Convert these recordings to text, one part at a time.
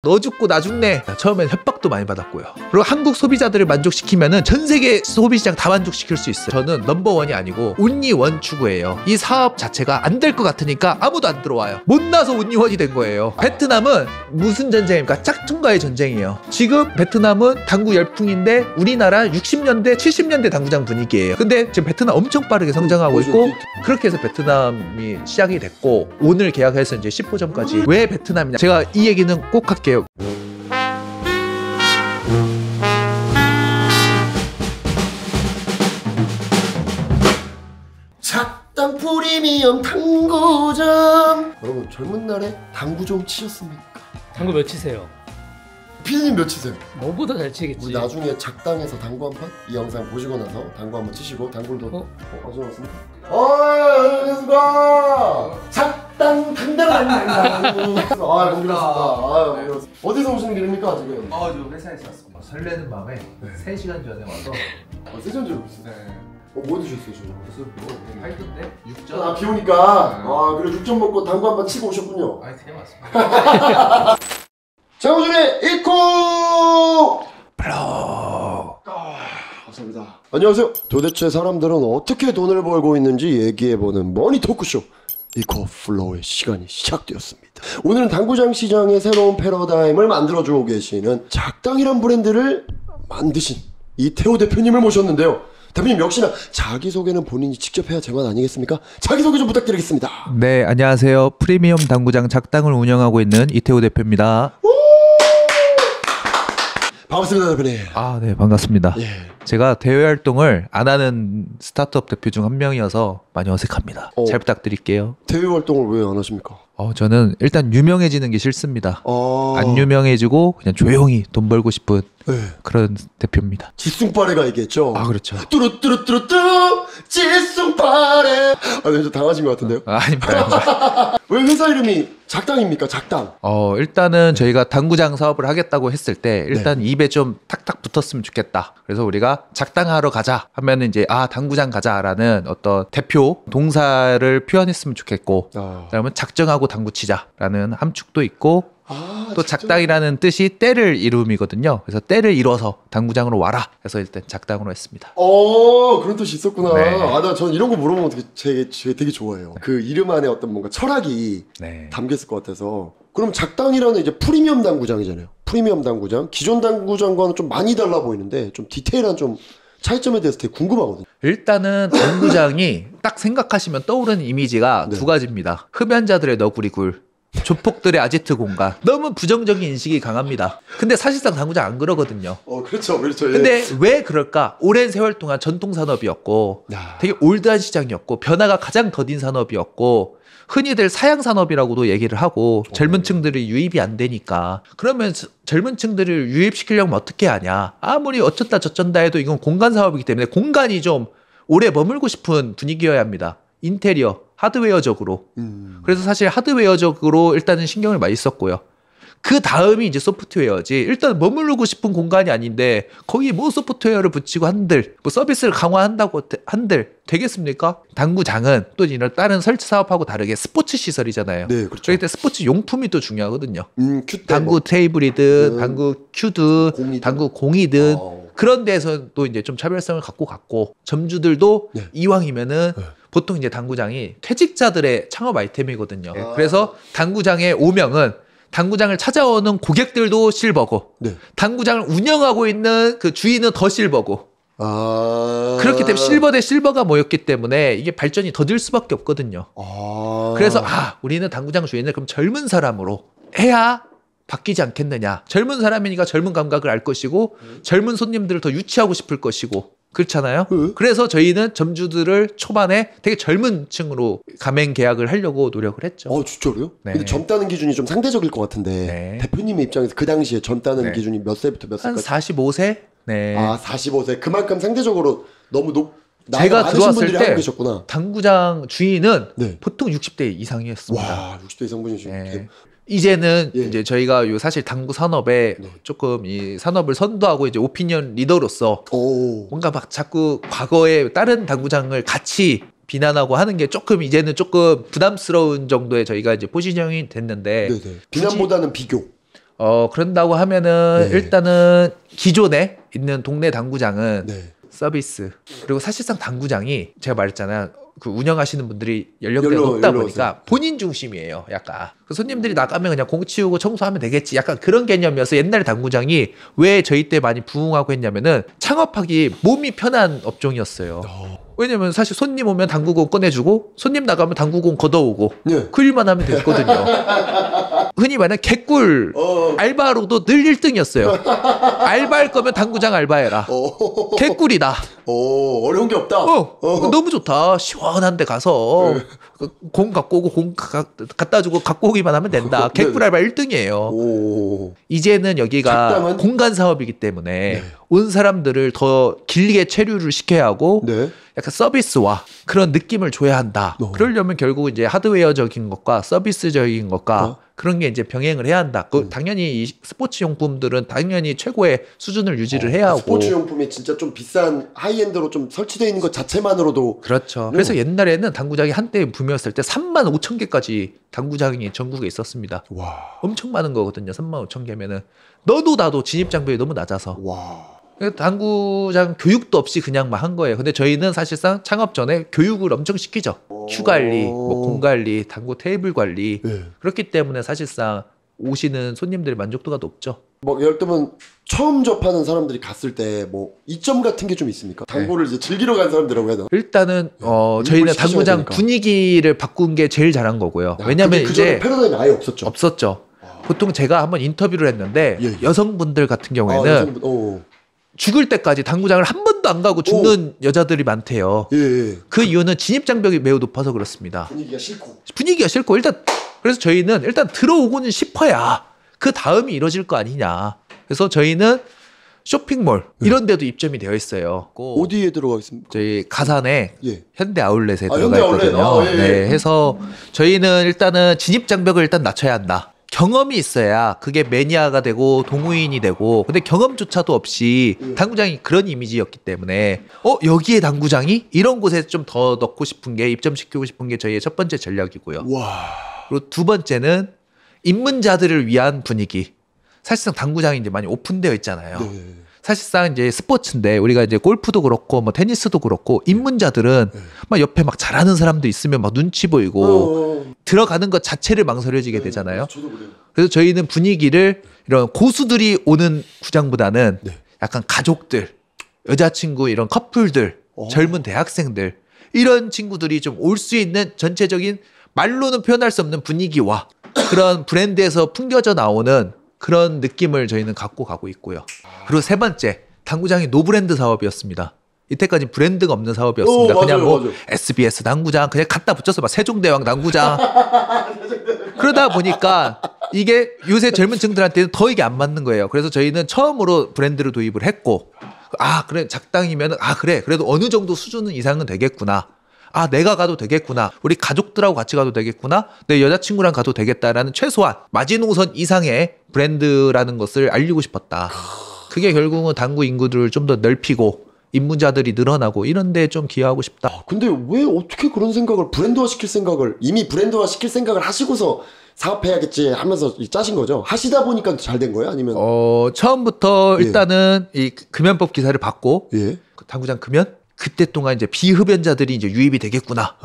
너 죽고 나 죽네. 처음엔 협박도 많이 받았고요. 그리고 한국 소비자들을 만족시키면은 전 세계 소비시장 다 만족시킬 수 있어요. 저는 넘버원이 아니고 온리원 추구예요. 이 사업 자체가 안 될 것 같으니까 아무도 안 들어와요. 못나서 온리원이 된 거예요. 베트남은 무슨 전쟁입니까? 짝퉁과의 전쟁이에요. 지금 베트남은 당구 열풍인데 우리나라 60년대 70년대 당구장 분위기예요. 근데 지금 베트남 엄청 빠르게 성장하고 있고, 그렇게 해서 베트남이 시작이 됐고, 오늘 계약해서 이제 10호점까지. 왜 베트남이냐, 제가 이 얘기는 꼭 할게요. 작당 프리미엄 당구장. 여러분, 젊은 날에 당구 좀 치셨습니까? 당구 몇 치세요? 피디님 몇 치세요? 너보다 잘 치겠지. 우리 나중에 작당에서 당구 한 판? 이 영상 보시고 나서 당구 한번 치시고, 당구도 어서 왔습니다. 안녕하십니까. 작당 당당합니다. 반갑습니다. 어디서 오시는 길입니까 지금? 저 회사에서 왔습니다. 설레는 마음에 3시간 전에 와서. 3시간 전에 오셨어요? 네. 뭐 드셨어요 지금? 그래서 팔던데? 6점? 비 오니까. 그래 6점 먹고 당구 한번 치고 오셨군요. 아니 그냥 왔습니다. 장우준의 이코 플로. 감사합니다. 안녕하세요. 도대체 사람들은 어떻게 돈을 벌고 있는지 얘기해보는 머니 토크쇼 이코 플로우의 시간이 시작되었습니다. 오늘은 당구장 시장의 새로운 패러다임을 만들어주고 계시는 작당이란 브랜드를 만드신 이태호 대표님을 모셨는데요. 대표님, 역시나 자기소개는 본인이 직접 해야 제맛 아니겠습니까? 자기소개 좀 부탁드리겠습니다. 네, 안녕하세요. 프리미엄 당구장 작당을 운영하고 있는 이태호 대표입니다. 반갑습니다, 대표님. 네, 반갑습니다. 예. 제가 대외 활동을 안 하는 스타트업 대표 중 한 명이어서 많이 어색합니다. 잘 부탁드릴게요. 대외 활동을 왜 안 하십니까? 저는 일단 유명해지는 게 싫습니다. 안 유명해지고 그냥 조용히 돈 벌고 싶은 그런 대표입니다. 지숭파레가 있겠죠? 그렇죠. 뚜루뚜루뚜루뚜 지숭파레. 네, 좀 당하신 것 같은데요? 아닙니다. 왜 회사 이름이 작당입니까? 작당. 일단은 저희가 당구장 사업을 하겠다고 했을 때 일단 입에 좀 탁탁 붙었으면 좋겠다. 그래서 우리가 작당하러 가자 하면은 이제 당구장 가자라는 어떤 대표 동사를 표현했으면 좋겠고, 그러면 작정하고 당구 치자라는 함축도 있고, 또 작당이라는 뜻이 때를 이름이거든요. 그래서 때를 이뤄서 당구장으로 와라 해서 일단 작당으로 했습니다. 그런 뜻이 있었구나. 네. 전 이런 거 물어보면 되게 좋아해요. 그 이름 안에 어떤 뭔가 철학이 담겼을 것 같아서. 그럼 작당이라는 이제 프리미엄 당구장이잖아요. 프리미엄 당구장. 기존 당구장과는 좀 많이 달라 보이는데 좀 디테일한 좀 차이점에 대해서 되게 궁금하거든요. 일단은 당구장이 딱 생각하시면 떠오르는 이미지가 두 가지입니다. 흡연자들의 너구리굴, 조폭들의 아지트 공간. 너무 부정적인 인식이 강합니다. 근데 사실상 당구장 안 그러거든요. 그렇죠. 근데 왜 그럴까? 오랜 세월 동안 전통 산업이었고, 되게 올드한 시장이었고, 변화가 가장 더딘 산업이었고, 흔히들 사양 산업이라고도 얘기를 하고, 젊은 층들이 유입이 안 되니까. 그러면 젊은 층들을 유입시키려면 어떻게 하냐? 아무리 어쩌다 저쩐다 해도 이건 공간 사업이기 때문에 공간이 좀 오래 머물고 싶은 분위기여야 합니다. 인테리어, 하드웨어적으로. 그래서 사실 하드웨어적으로 일단은 신경을 많이 썼고요. 그 다음이 이제 소프트웨어지. 일단 머무르고 싶은 공간이 아닌데 거기 뭐 소프트웨어를 붙이고 한들 뭐 서비스를 강화한다고 한들 되겠습니까? 당구장은 또 이런 다른 설치 사업하고 다르게 스포츠 시설이잖아요. 네, 그렇죠. 그럴 때 스포츠 용품이 또 중요하거든요. 큐 당구 테이블이든 당구 큐든 당구 공이든 그런 데서 또 이제 좀 차별성을 갖고 갔고, 점주들도 이왕이면은 보통 이제 당구장이 퇴직자들의 창업 아이템이거든요. 그래서 당구장의 오명은 당구장을 찾아오는 고객들도 실버고, 당구장을 운영하고 있는 그 주인은 더 실버고. 그렇기 때문에 실버 대 실버가 모였기 때문에 이게 발전이 더딜 수밖에 없거든요. 그래서 우리는 당구장 주인을 그럼 젊은 사람으로 해야 바뀌지 않겠느냐. 젊은 사람이니까 젊은 감각을 알 것이고, 젊은 손님들을 더 유치하고 싶을 것이고, 그렇잖아요. 그래서 저희는 점주들을 초반에 되게 젊은 층으로 가맹 계약을 하려고 노력을 했죠. 진짜로요? 근데 젊다는 기준이 좀 상대적일 것 같은데 대표님의 입장에서 그 당시에 젊다는 기준이 몇 세부터 몇 세까지? 한 45세? 45세. 그만큼 상대적으로 너무 제가 들어왔을 때 계셨구나. 당구장 주인은 보통 60대 이상이었습니다. 와, 60대 이상분이시죠. 이제는 이제 저희가 사실 당구 산업에 조금 이 산업을 선도하고 이제 오피니언 리더로서 뭔가 막 자꾸 과거에 다른 당구장을 같이 비난하고 하는 게 조금 이제는 조금 부담스러운 정도의 저희가 이제 포지션이 됐는데, 비난보다는 비교. 그런다고 하면은 네. 일단은 기존에 있는 동네 당구장은 네. 서비스 그리고 사실상 당구장이 제가 말했잖아요. 그 운영하시는 분들이 연령대가 연령, 높다 연령이세요. 보니까 본인 중심이에요. 약간 그 손님들이 나가면 그냥 공 치우고 청소하면 되겠지. 약간 그런 개념이어서 옛날 당구장이 왜 저희 때 많이 부흥하고 했냐면은 창업하기 몸이 편한 업종이었어요. 왜냐면 사실 손님 오면 당구공 꺼내주고 손님 나가면 당구공 걷어오고 네. 그 일만 하면 됐거든요. 흔히 말하는 개꿀 알바로도 늘 1등이었어요. 알바할 거면 당구장 알바해라. 개꿀이다. 어려운 게 없다. 너무 좋다. 시원한 데 가서 공 갖고 오고 공 갖다 주고 갖고 오기만 하면 된다. 개꿀 알바 1등이에요. 이제는 여기가 작당은? 공간 사업이기 때문에 온 사람들을 더 길게 체류를 시켜야 하고 네. 약간 서비스와 그런 느낌을 줘야 한다. 그러려면 결국 이제 하드웨어적인 것과 서비스적인 것과 그런 게 이제 병행을 해야 한다. 당연히 이 스포츠 용품들은 당연히 최고의 수준을 유지를 해야 하고. 스포츠 용품이 진짜 좀 비싼 하이엔드로 좀 설치되어 있는 것 자체만으로도. 그렇죠. 그래서 옛날에는 당구장이 한때 붐이었을 때 3만 5천 개까지 당구장이 전국에 있었습니다. 와. 엄청 많은 거거든요. 3만 5천 개면은 너도 나도 진입 장벽이 너무 낮아서. 와. 당구장 교육도 없이 그냥 막 한 거예요. 근데 저희는 사실상 창업 전에 교육을 엄청 시키죠. 큐 관리, 뭐 공 관리, 당구 테이블 관리. 네. 그렇기 때문에 사실상 오시는 손님들의 만족도가 높죠. 뭐 예를 들면 처음 접하는 사람들이 갔을 때 뭐 이점 같은 게 좀 있습니까? 당구를 이제 즐기러 간 사람들이라고 해야 되나? 일단은 저희는 당구장 분위기를 바꾼 게 제일 잘한 거고요. 왜냐면 이제 패러다임이 아예 없었죠. 없었죠. 보통 제가 한번 인터뷰를 했는데 여성분들 같은 경우에는 죽을 때까지 당구장을 한 번도 안 가고 죽는 여자들이 많대요. 그 이유는 진입 장벽이 매우 높아서 그렇습니다. 분위기가 싫고 일단 그래서 저희는 일단 들어오고는 싶어야 그 다음이 이루어질 거 아니냐. 그래서 저희는 쇼핑몰 이런 데도 입점이 되어 있어요. 어디에 들어가 있습니까? 저희 가산에 현대 아울렛에 들어가 현대 아울렛. 있거든요. 네, 해서 저희는 일단은 진입 장벽을 일단 낮춰야 한다. 경험이 있어야 그게 매니아가 되고 동호인이 되고 근데 경험조차도 없이 당구장이 그런 이미지였기 때문에 여기에 당구장이 이런 곳에 좀 더 넣고 싶은 게 입점시키고 싶은 게 저희의 첫 번째 전략이고요. 와. 그리고 두 번째는 입문자들을 위한 분위기. 사실상 당구장이 이제 많이 오픈되어 있잖아요. 네. 사실상 이제 스포츠인데 우리가 이제 골프도 그렇고 뭐 테니스도 그렇고 입문자들은 막 옆에 막 잘하는 사람도 있으면 막 눈치 보이고 들어가는 것 자체를 망설여지게 되잖아요. 저도 그래요. 그래서 저희는 분위기를 이런 고수들이 오는 구장보다는 약간 가족들, 여자친구 이런 커플들, 젊은 대학생들 이런 친구들이 좀 올 수 있는 전체적인 말로는 표현할 수 없는 분위기와 그런 브랜드에서 풍겨져 나오는 그런 느낌을 저희는 갖고 가고 있고요. 그리고 세 번째, 당구장이 노브랜드 사업이었습니다. 이때까지 브랜드가 없는 사업이었습니다. 그냥 뭐 맞아요. SBS 당구장 그냥 갖다 붙여서 막 세종대왕 당구장 그러다 보니까 이게 요새 젊은 층들한테는 더 이게 안 맞는 거예요. 그래서 저희는 처음으로 브랜드를 도입을 했고 그래 작당이면 그래 그래도 어느 정도 수준은 이상은 되겠구나. 내가 가도 되겠구나. 우리 가족들하고 같이 가도 되겠구나. 내 여자친구랑 가도 되겠다라는 최소한 마지노선 이상의 브랜드라는 것을 알리고 싶었다. 그게 결국은 당구 인구들을 좀 더 넓히고 입문자들이 늘어나고 이런 데 좀 기여하고 싶다. 근데 왜 어떻게 그런 생각을 브랜드화 시킬 생각을 이미 브랜드화 시킬 생각을 하시고서 사업해야겠지 하면서 짜신 거죠? 하시다 보니까 잘 된 거예요? 아니면 처음부터 일단은 이 금연법 기사를 받고 당구장 금연 그때 동안 이제 비흡연자들이 이제 유입이 되겠구나.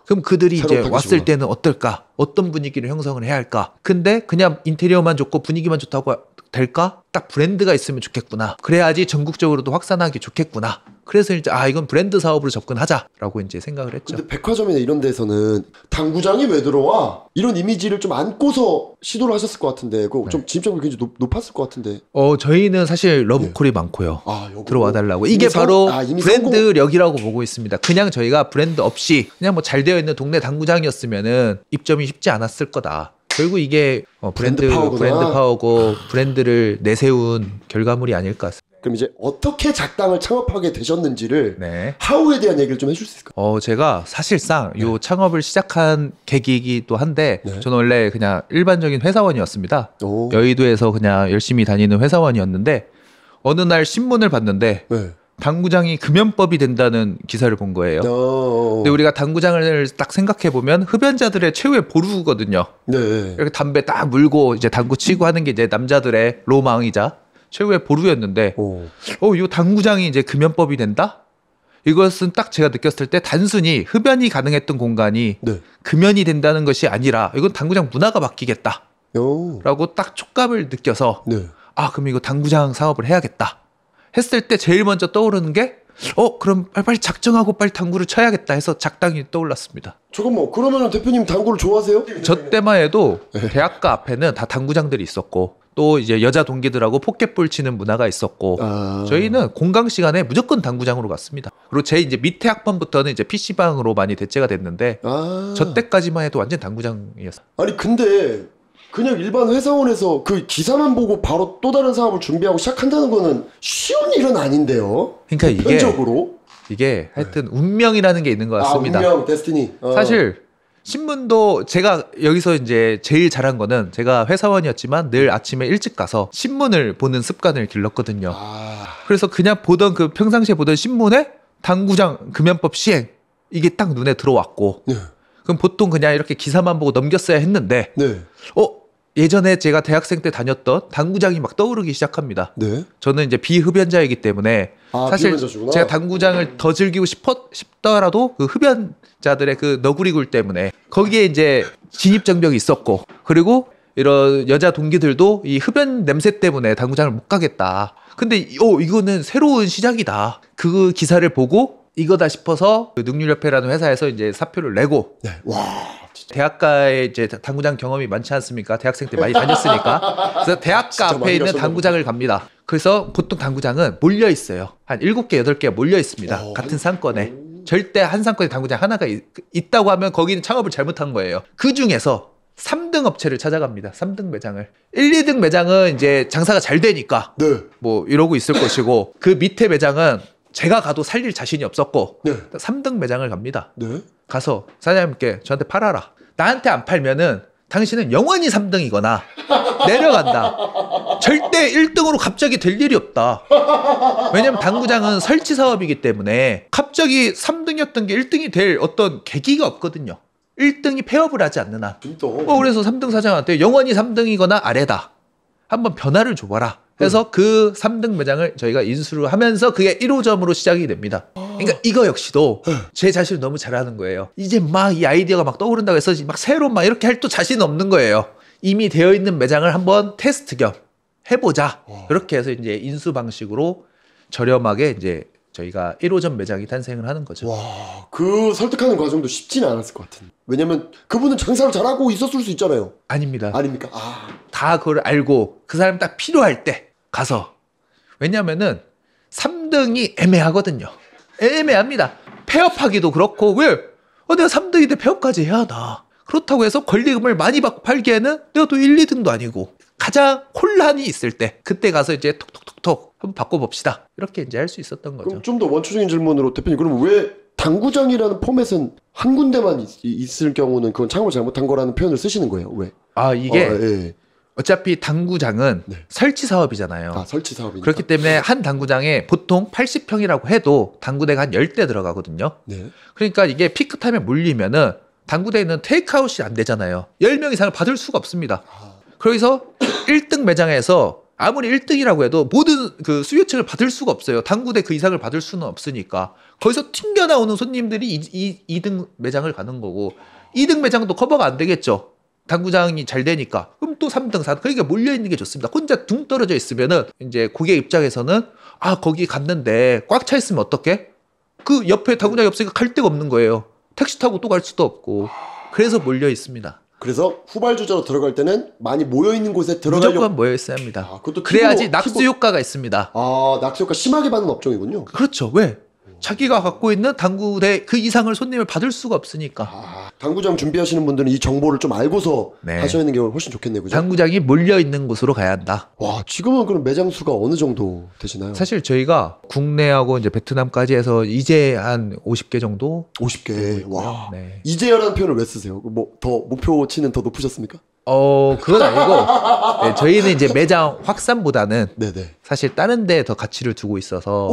그럼 그들이 이제 왔을 때는 어떨까? 어떤 분위기를 형성을 해야 할까? 근데 그냥 인테리어만 좋고 분위기만 좋다고 될까? 딱 브랜드가 있으면 좋겠구나. 그래야지 전국적으로도 확산하기 좋겠구나. 그래서 이제 이건 브랜드 사업으로 접근하자라고 이제 생각을 했죠. 근데 백화점이나 이런 데서는 당구장이 왜 들어와? 이런 이미지를 좀 안고서 시도를 하셨을 것 같은데 그거 좀 진입장벽이 굉장히 높았을 것 같은데. 저희는 사실 러브콜이 많고요. 들어와 달라고. 이게 바로 브랜드력이라고 보고 있습니다. 그냥 저희가 브랜드 없이 그냥 뭐 잘 되어 있는 동네 당구장이었으면은 입점이 쉽지 않았을 거다. 결국 이게 브랜드 파워고 브랜드를 내세운 결과물이 아닐까. 그럼 이제 어떻게 작당을 창업하게 되셨는지를 하우에 대한 얘기를 좀 해줄 수 있을까요? 제가 사실상 요 창업을 시작한 계기이기도 한데 저는 원래 그냥 일반적인 회사원이었습니다. 여의도에서 그냥 열심히 다니는 회사원이었는데 어느 날 신문을 봤는데 당구장이 금연법이 된다는 기사를 본 거예요. 근데 우리가 당구장을 딱 생각해 보면 흡연자들의 최후의 보루거든요. 네. 이렇게 담배 딱 물고 이제 당구 치고 하는 게 이제 남자들의 로망이자 최후의 보루였는데, 이 당구장이 이제 금연법이 된다? 이것은 딱 제가 느꼈을 때 단순히 흡연이 가능했던 공간이 네. 금연이 된다는 것이 아니라 이건 당구장 문화가 바뀌겠다. 라고 딱 촉감을 느껴서 네. 아, 그럼 이거 당구장 사업을 해야겠다 했을 때 제일 먼저 떠오르는 게 그럼 빨리 작정하고 빨리 당구를 쳐야겠다 해서 작당이 떠올랐습니다. 잠깐만, 그러면 대표님 당구를 좋아하세요? 저 때만 해도 대학가 앞에는 다 당구장들이 있었고 또 이제 여자 동기들하고 포켓볼 치는 문화가 있었고 저희는 공강 시간에 무조건 당구장으로 갔습니다. 그리고 제 이제 밑에 학번부터는 이제 PC방으로 많이 대체가 됐는데 저 때까지만 해도 완전 당구장이었어요. 아니 근데 그냥 일반 회사원에서 그 기사만 보고 바로 또 다른 사업을 준비하고 시작한다는 거는 쉬운 일은 아닌데요. 그러니까 보편적으로 이게 하여튼 운명이라는 게 있는 것 같습니다. 운명, 데스티니. 사실 신문도 제가 여기서 이제 제일 잘한 거는 제가 회사원이었지만 늘 아침에 일찍 가서 신문을 보는 습관을 길렀거든요. 그래서 그냥 보던 그 평상시에 보던 신문에 당구장 금연법 시행 이게 딱 눈에 들어왔고 그럼 보통 그냥 이렇게 기사만 보고 넘겼어야 했는데 예전에 제가 대학생 때 다녔던 당구장이 막 떠오르기 시작합니다. 저는 이제 비흡연자이기 때문에 사실 비흡연자시구나. 제가 당구장을 더 즐기고 싶더라도 그 흡연자들의 그 너구리굴 때문에 거기에 이제 진입장벽이 있었고 그리고 이런 여자 동기들도 이 흡연 냄새 때문에 당구장을 못 가겠다. 근데 이거는 새로운 시작이다. 그 기사를 보고 이거다 싶어서 그 능률협회라는 회사에서 이제 사표를 내고 대학가에 이제 당구장 경험이 많지 않습니까? 대학생 때 많이 다녔으니까. 그래서 대학가 앞에 있는 당구장을 갑니다. 그래서 보통 당구장은 몰려 있어요. 한 7개, 8개 몰려 있습니다. 같은 상권에. 절대 한 상권에 당구장 하나가 있다고 하면 거기는 창업을 잘못한 거예요. 그 중에서 3등 업체를 찾아갑니다. 3등 매장을. 1, 2등 매장은 이제 장사가 잘 되니까 뭐 이러고 있을 것이고 그 밑에 매장은 제가 가도 살릴 자신이 없었고 3등 매장을 갑니다. 가서 사장님께 저한테 팔아라. 나한테 안 팔면은 당신은 영원히 3등이거나 내려간다. 절대 1등으로 갑자기 될 일이 없다. 왜냐면 당구장은 설치 사업이기 때문에 갑자기 3등이었던 게 1등이 될 어떤 계기가 없거든요. 1등이 폐업을 하지 않는 한. 그래서 3등 사장한테 영원히 3등이거나 아래다. 한번 변화를 줘봐라. 그래서 그 3등 매장을 저희가 인수를 하면서 그게 1호점으로 시작이 됩니다. 그러니까 이거 역시도 제 자신을 너무 잘하는 거예요. 이제 막 이 아이디어가 막 떠오른다고 해서 막 새로 막 이렇게 할 또 자신 없는 거예요. 이미 되어 있는 매장을 한번 테스트 겸 해보자. 이렇게 해서 이제 인수 방식으로 저렴하게 이제 저희가 1호점 매장이 탄생을 하는 거죠. 그 설득하는 과정도 쉽지는 않았을 것 같은데. 왜냐면 그분은 장사를 잘하고 있었을 수 있잖아요. 아닙니다. 아닙니까? 다 그걸 알고 그 사람 딱 필요할 때 가서. 왜냐면은 3등이 애매하거든요. 애매합니다. 폐업하기도 그렇고 왜? 내가 3등인데 폐업까지 해야 하나. 그렇다고 해서 권리금을 많이 받고 팔기에는 내가 또 1, 2등도 아니고 가장 혼란이 있을 때 그때 가서 이제 톡톡톡톡 한번 바꿔봅시다. 이렇게 이제 할 수 있었던 거죠. 그럼 좀 더 원초적인 질문으로 대표님, 그러면 왜 당구장이라는 포맷은 한 군데만 있을 경우는 그건 창업을 잘못한 거라는 표현을 쓰시는 거예요? 왜? 이게 어차피 당구장은 설치 사업이잖아요. 설치 사업이니까. 그렇기 때문에 한 당구장에 보통 80평이라고 해도 당구대가 한 10대 들어가거든요. 그러니까 이게 피크타임에 몰리면은 당구대에는 테이크아웃이 안 되잖아요. 10명 이상을 받을 수가 없습니다. 그래서 1등 매장에서 아무리 1등이라고 해도 모든 그 수요층을 받을 수가 없어요. 당구대 그 이상을 받을 수는 없으니까. 거기서 튕겨 나오는 손님들이 2등 매장을 가는 거고 2등 매장도 커버가 안 되겠죠. 당구장이 잘 되니까. 그럼 또 3등, 4등. 그러니까 몰려있는 게 좋습니다. 혼자 둥 떨어져 있으면은 이제 고객 입장에서는 거기 갔는데 꽉 차 있으면 어떡해? 그 옆에 당구장이 없으니까 갈 데가 없는 거예요. 택시 타고 또 갈 수도 없고. 그래서 몰려 있습니다. 그래서 후발주자로 들어갈 때는 많이 모여있는 곳에 들어가려고 무조건 모여 있어야 합니다. 그래야지 낙수 효과가 있습니다. 낙수 효과 심하게 받는 업종이군요. 그렇죠. 왜? 자기가 갖고 있는 당구대 그 이상을 손님을 받을 수가 없으니까. 당구장 준비하시는 분들은 이 정보를 좀 알고서 하셔야 하는 게 훨씬 좋겠네요. 그죠? 당구장이 몰려있는 곳으로 가야 한다. 지금은 그럼 매장 수가 어느 정도 되시나요? 사실 저희가 국내하고 이제 베트남까지 해서 이제 한 50개 정도? 50개. 와. 이제야라는 표현을 왜 쓰세요? 뭐 더 목표치는 더 높으셨습니까? 그건 아니고 저희는 이제 매장 확산보다는 네네. 사실 다른 데 더 가치를 두고 있어서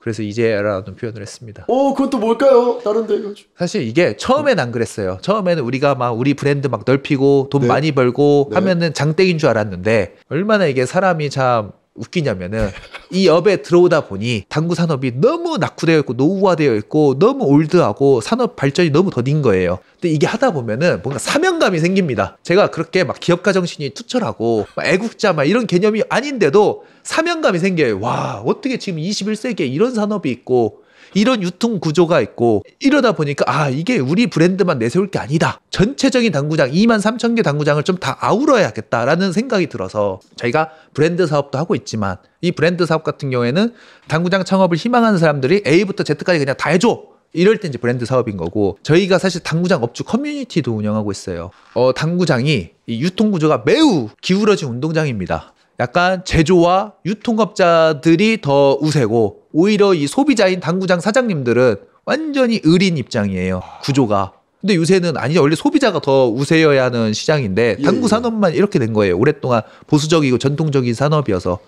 그래서 이제라는 표현을 했습니다. 그건 또 뭘까요? 다른 데 가지고. 사실 이게 처음엔 안 그랬어요. 처음에는 우리가 막 우리 브랜드 막 넓히고 돈 네. 많이 벌고 네. 하면은 장땡인 줄 알았는데 얼마나 이게 사람이 참 웃기냐면은 이 업에 들어오다 보니 당구 산업이 너무 낙후되어 있고 노후화되어 있고 너무 올드하고 산업 발전이 너무 더딘 거예요. 근데 이게 하다 보면은 뭔가 사명감이 생깁니다. 제가 그렇게 막 기업가 정신이 투철하고 막 애국자 막 이런 개념이 아닌데도 사명감이 생겨요. 와, 어떻게 지금 21세기에 이런 산업이 있고 이런 유통 구조가 있고 이러다 보니까 이게 우리 브랜드만 내세울 게 아니다. 전체적인 당구장 23,000개 당구장을 좀 다 아우러야겠다라는 생각이 들어서 저희가 브랜드 사업도 하고 있지만 이 브랜드 사업 같은 경우에는 당구장 창업을 희망하는 사람들이 A부터 Z까지 그냥 다 해줘. 이럴 때 이제 브랜드 사업인 거고 저희가 사실 당구장 업주 커뮤니티도 운영하고 있어요. 당구장이 이 유통 구조가 매우 기울어진 운동장입니다. 약간 제조와 유통업자들이 더 우세고 오히려 이 소비자인 당구장 사장님들은 완전히 을인 입장이에요. 구조가. 근데 요새는 아니죠. 원래 소비자가 더 우세여야 하는 시장인데 당구 산업만 이렇게 된 거예요. 오랫동안 보수적이고 전통적인 산업이어서.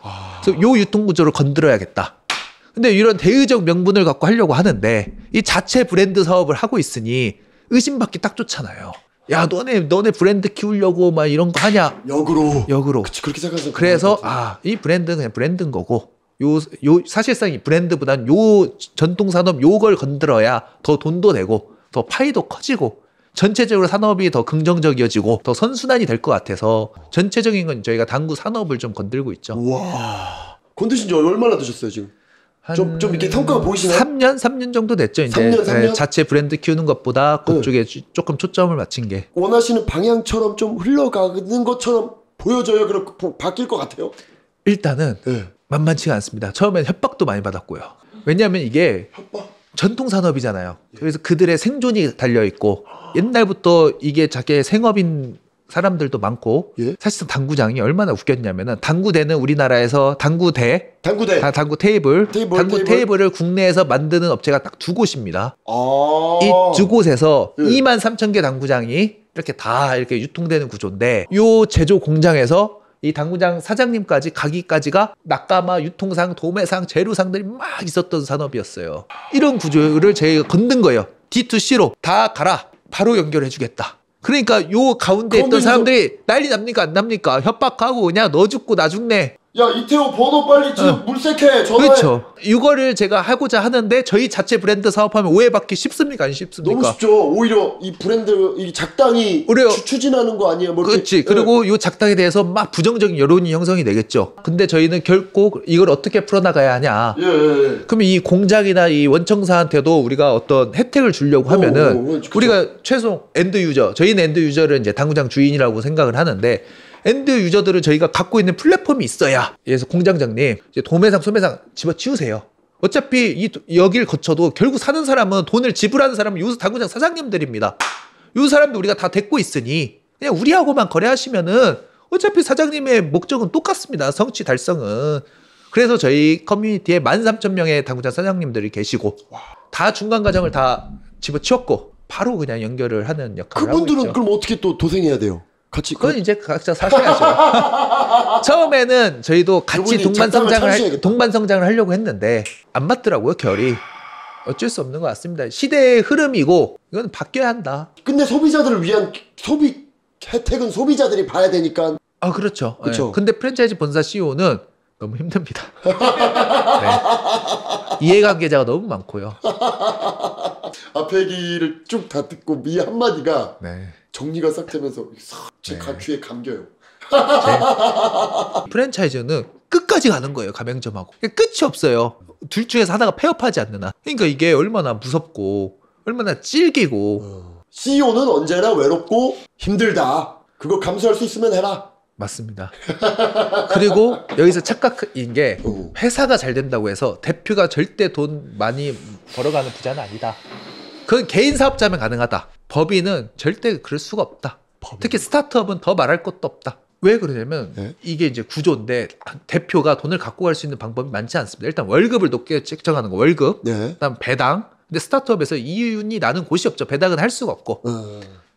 그래서 요 유통 구조를 건드려야겠다. 근데 이런 대의적 명분을 갖고 하려고 하는데 이 자체 브랜드 사업을 하고 있으니 의심받기 딱 좋잖아요. 야, 너네 브랜드 키우려고 막 이런 거 하냐? 역으로. 그치, 그렇게 생각해서. 그래서 이 브랜드는 그냥 브랜드인 거고 사실상 이 브랜드보단 요 전통 산업 요걸 건드려야 더 돈도 되고 더 파이도 커지고 전체적으로 산업이 더 긍정적이어지고 더 선순환이 될 것 같아서 전체적인 건 저희가 당구 산업을 좀 건들고 있죠. 와, 건드신 지 얼마나 되셨어요 지금? 좀 이렇게 성과가 보이시나요? 3년 정도 됐죠. 이제 3년? 자체 브랜드 키우는 것보다 그쪽에 조금 초점을 맞춘 게. 원하시는 방향처럼 좀 흘러가는 것처럼 보여져요. 그렇게 바뀔 것 같아요. 일단은 만만치가 않습니다. 처음엔 협박도 많이 받았고요. 왜냐하면 이게 전통 산업이잖아요. 그래서 그들의 생존이 달려 있고 옛날부터 이게 자기 생업인 사람들도 많고 사실상 당구장이 얼마나 웃겼냐면은 당구대는 우리나라에서 당구 테이블을 국내에서 만드는 업체가 딱 두 곳입니다. 이 두 곳에서 23,000개 당구장이 이렇게 다 이렇게 유통되는 구조인데 요 제조 공장에서 이 당구장 사장님까지 가기까지가 낙가마, 유통상, 도매상, 재료상들이 막 있었던 산업이었어요. 이런 구조를 저희가 건든 거예요. D2C로 다 가라. 바로 연결해주겠다. 그러니까 요 가운데 있던 사람들이 난리 납니까 안 납니까? 협박하고 그냥 너 죽고 나 죽네. 야, 이태호 번호 빨리 지금 물색해. 전화해. 그렇죠. 이거를 제가 하고자 하는데 저희 자체 브랜드 사업하면 오해받기 쉽습니까? 안 쉽습니까? 너무 쉽죠. 오히려 이 브랜드 이 작당이 추진하는 거 아니에요? 뭐 그렇지. 그리고 요 작당에 대해서 막 부정적인 여론이 형성이 되겠죠. 근데 저희는 결코 이걸 어떻게 풀어나가야 하냐. 그러면 이 공장이나 이 원청사한테도 우리가 어떤 혜택을 주려고 하면은 우리가 최소 엔드 유저, 저희는 엔드 유저를 이제 당구장 주인이라고 생각을 하는데 엔드 유저들은 저희가 갖고 있는 플랫폼이 있어야. 그래서 공장장님 이제 도매상 소매상 집어치우세요. 어차피 여길 거쳐도 결국 사는 사람은 돈을 지불하는 사람은 요 당구장 사장님들입니다. 요 사람들 우리가 다 데리고 있으니 그냥 우리하고만 거래하시면은 어차피 사장님의 목적은 똑같습니다. 성취 달성은. 그래서 저희 커뮤니티에 13,000명의 당구장 사장님들이 계시고 다 중간 과정을 다 집어치웠고 바로 그냥 연결을 하는 역할을 하고 있죠. 그분들은 그럼 어떻게 또 도생해야 돼요? 같이 그건 이제 각자 사셔야죠. 처음에는 저희도 같이 동반성장을 하려고 했는데 안 맞더라고요, 결이. 어쩔 수 없는 것 같습니다. 시대의 흐름이고 이건 바뀌어야 한다. 근데 소비자들을 위한 소비 혜택은 소비자들이 봐야 되니까. 그렇죠. 그렇죠. 근데 프랜차이즈 본사 CEO는 너무 힘듭니다. 이해관계자가 너무 많고요. 앞에 얘기를 쭉 다 듣고 이 한마디가 정리가 싹 되면서 제 귀에 감겨요. 프랜차이즈는 끝까지 가는 거예요. 가맹점하고. 끝이 없어요. 둘 중에서 하나가 폐업하지 않는 한. 그러니까 이게 얼마나 무섭고 얼마나 찔기고. CEO는 언제나 외롭고 힘들다. 그거 감수할 수 있으면 해라. 맞습니다. 그리고 여기서 착각인 게 회사가 잘 된다고 해서 대표가 절대 돈 많이 벌어가는 부자는 아니다. 그건 개인 사업자면 가능하다. 법인은 절대 그럴 수가 없다. 특히 스타트업은 더 말할 것도 없다. 왜 그러냐면 이게 이제 구조인데 대표가 돈을 갖고 갈 수 있는 방법이 많지 않습니다. 일단 월급을 높게 책정하는 거, 월급. 그다음 배당. 근데 스타트업에서 이윤이 나는 곳이 없죠. 배당은 할 수가 없고.